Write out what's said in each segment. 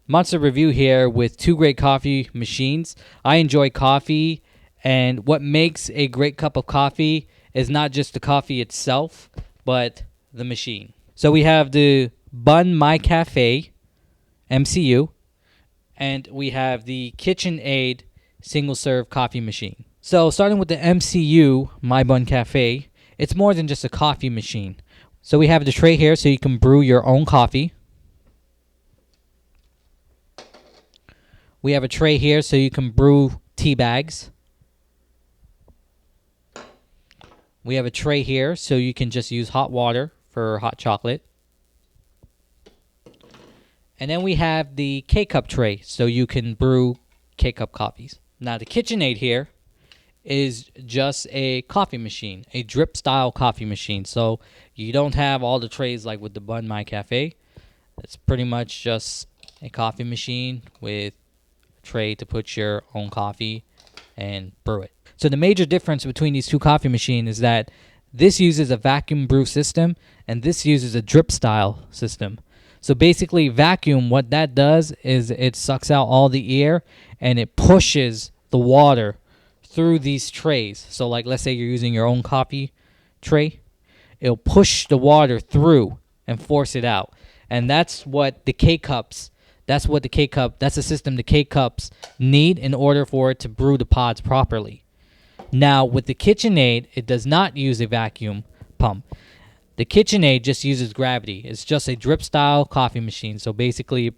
Monster review here with two great coffee machines. I enjoy coffee, and what makes a great cup of coffee is not just the coffee itself, but the machine. So we have the BUNN MyCafe MCU, and we have the KitchenAid Single Serve coffee machine. So starting with the MCU, My Bunn Cafe, it's more than just a coffee machine. So we have the tray here so you can brew your own coffee. We have a tray here so you can brew tea bags. We have a tray here so you can just use hot water for hot chocolate. And then we have the Kcup tray so you can brew Kcup coffees. Now the KitchenAid here is just a coffee machine, a drip style coffee machine. So you don't have all the trays like with the BUNN MyCafe. It's pretty much just a coffee machine with tray to put your own coffee and brew it. So the major difference between these two coffee machines is that this uses a vacuum brew system and this uses a drip style system. So basically vacuum, what that does is it sucks out all the air and it pushes the water through these trays. So like let's say you're using your own coffee tray, it'll push the water through and force it out. And that's what the Kcups that's the system the Kcups need in order for it to brew the pods properly. Now, with the KitchenAid, it does not use a vacuum pump. The KitchenAid just uses gravity. It's just a drip-style coffee machine. So basically,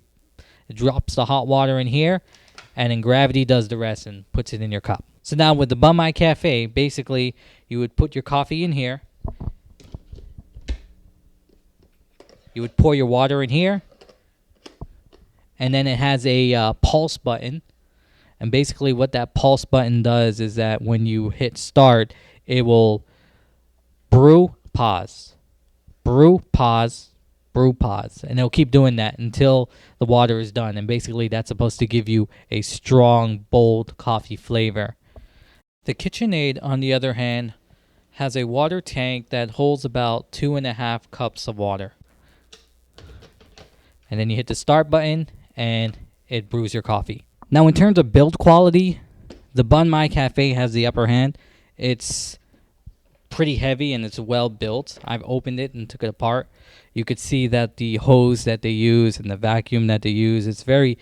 it drops the hot water in here, and then gravity does the rest and puts it in your cup. So now with the BUNN MyCafe, basically, you would put your coffee in here. You would pour your water in here. And then it has a pulse button. And basically what that pulse button does is that when you hit start, it will brew, pause, brew, pause, brew, pause. And it'll keep doing that until the water is done. And basically that's supposed to give you a strong, bold coffee flavor. The KitchenAid, on the other hand, has a water tank that holds about 2.5 cups of water. And then you hit the start button and it brews your coffee. Now in terms of build quality, the BUNN MyCafe has the upper hand. It's pretty heavy and it's well built. I've opened it and took it apart. You could see that the hose that they use and the vacuum that they use, it's very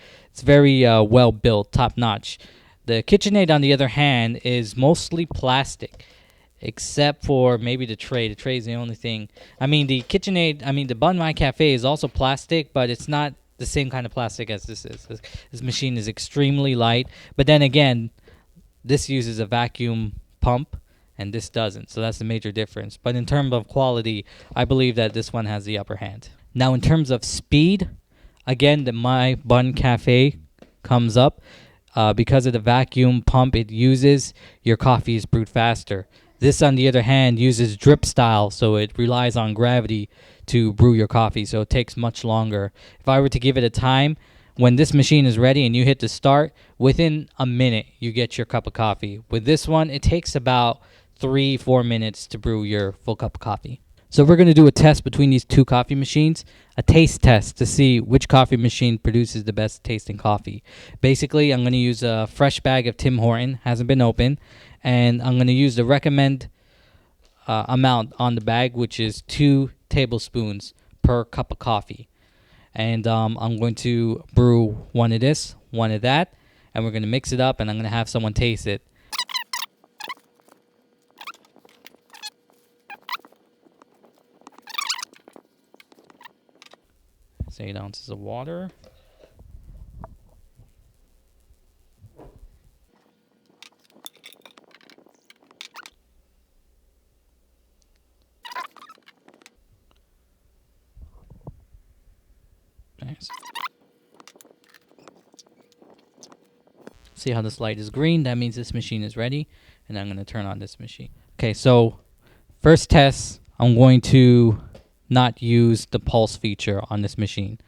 well built, top notch. The KitchenAid, on the other hand, is mostly plastic, except for maybe the tray. The tray is the only thing. The BUNN MyCafe is also plastic, but it's not the same kind of plastic as this is. This machine is extremely light, but then again, this uses a vacuum pump and this doesn't, so that's the major difference. But in terms of quality, I believe that this one has the upper hand. Now in terms of speed, again, the My BUNN Cafe comes up because of the vacuum pump it uses, your coffee is brewed faster. This, on the other hand, uses drip style, so it relies on gravity to brew your coffee, so it takes much longer. If I were to give it a time, when this machine is ready and you hit the start, within a minute you get your cup of coffee. With this one, it takes about 3-4 minutes to brew your full cup of coffee. So we're going to do a test between these two coffee machines, a taste test to see which coffee machine produces the best tasting coffee. Basically, I'm going to use a fresh bag of Tim Horton, hasn't been opened, and I'm going to use the recommend amount on the bag, which is 2 tablespoons per cup of coffee. And I'm going to brew one of this, one of that, and we're going to mix it up, and I'm going to have someone taste it. 8 ounces of water. Nice. See how this light is green? That means this machine is ready, and I'm going to turn on this machine. Okay, so first test, I'm going to not use the pulse feature on this machine.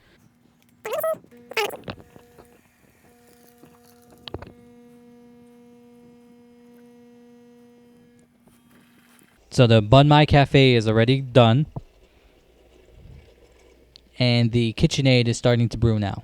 So the BUNN MyCafe is already done, and the KitchenAid is starting to brew now.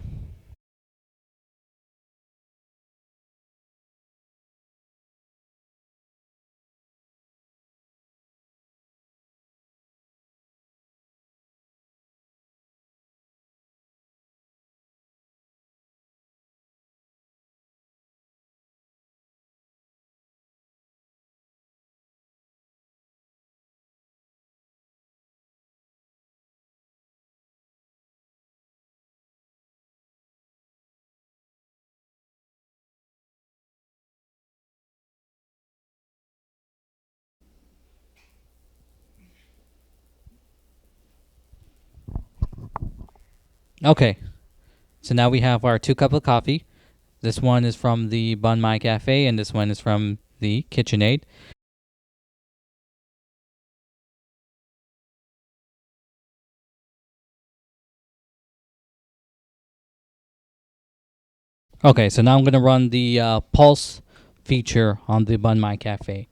Okay, so now we have our 2 cups of coffee. This one is from the BUNN MyCafe, and this one is from the KitchenAid. Okay, so now I'm going to run the pulse feature on the BUNN MyCafe.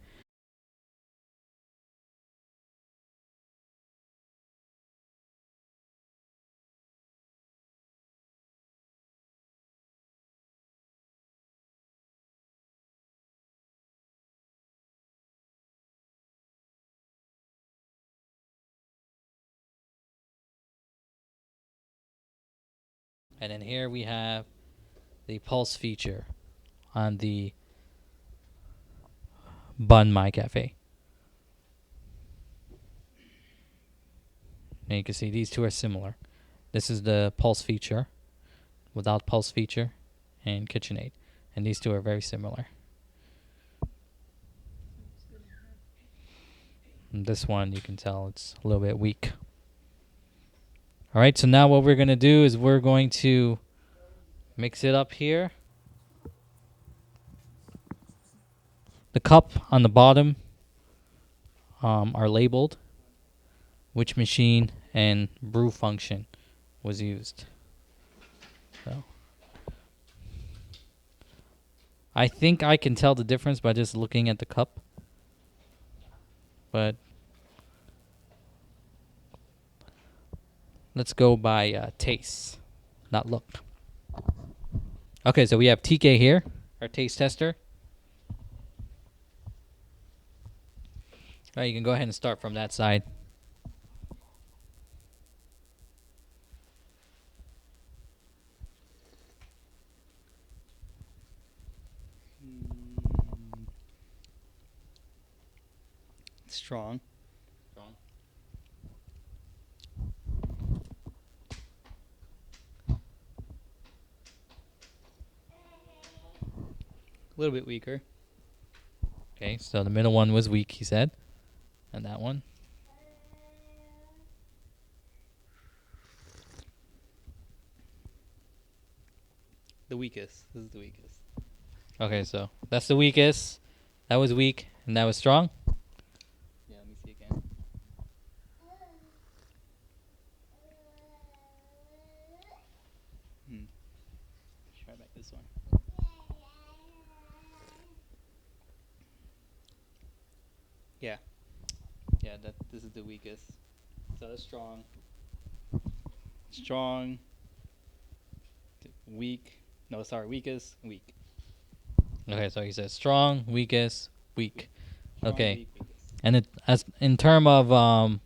And then here we have the pulse feature on the BUNN MyCafe. And you can see these two are similar. This is the pulse feature without pulse feature and KitchenAid. And these two are very similar. And this one, you can tell it's a little bit weak. All right, so now what we're going to do is we're going to mix it up here. The cup on the bottom are labeled, which machine and brew function was used. So I think I can tell the difference by just looking at the cup. But let's go by taste, not look. Okay, so we have TK here, our taste tester. All right, you can go ahead and start from that side. Strong. A little bit weaker. Okay, so the middle one was weak, he said. And that one? The weakest. This is the weakest. Okay, so that's the weakest. That was weak, and that was strong? Yeah, let me see again. Try back this one. Yeah. Yeah, this is the weakest. So that's strong. Strong. Weak. No, sorry, weakest, weak. Okay, so he says strong, weakest, weak. Strong, Okay. weak, weakest. And it, as in term of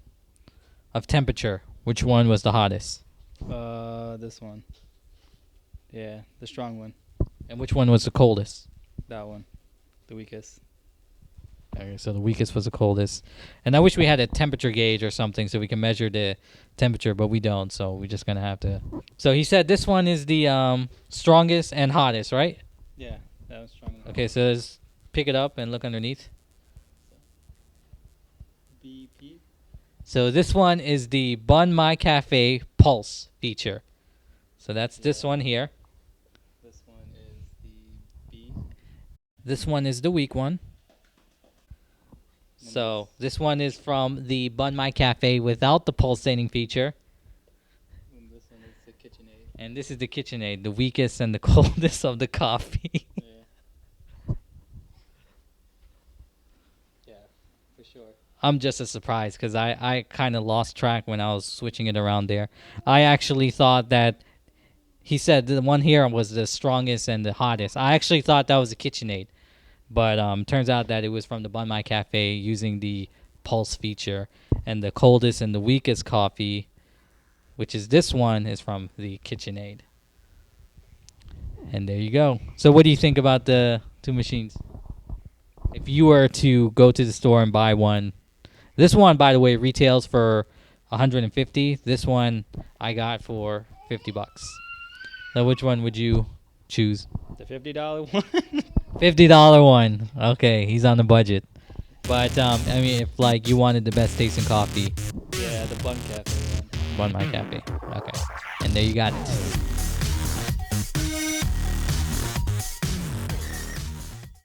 temperature, which one was the hottest? This one. Yeah, the strong one. And which one was the coldest? That one. The weakest. Okay, so the weakest was the coldest. And I wish we had a temperature gauge or something so we can measure the temperature, but we don't, so we're just going to have to. So he said this one is the strongest and hottest, right? Yeah, that was strong. Okay, so let's pick it up and look underneath. BP. So this one is the BUNN MyCafe Pulse feature. So that's this one here. This one is the B. This one is the weak one. So this one is from the BUNN MyCafe without the pulsating feature. And this one is the KitchenAid. And this is the KitchenAid, the weakest and the coldest of the coffee. Yeah, for sure. I'm just as surprised because I kind of lost track when I was switching it around there. I actually thought that he said the one here was the strongest and the hottest. I actually thought that was the KitchenAid. But turns out that it was from the BUNN MyCafe using the pulse feature. And the coldest and the weakest coffee, which is this one, is from the KitchenAid. And there you go. So what do you think about the two machines? If you were to go to the store and buy one, this one, by the way, retails for $150. This one I got for $50. So which one would you choose? The $50 one. $50 one. Okay, he's on the budget. But I mean, if like you wanted the best tasting coffee, Yeah, the Bunn Cafe one. BUNN MyCafe. Okay. And there you got it.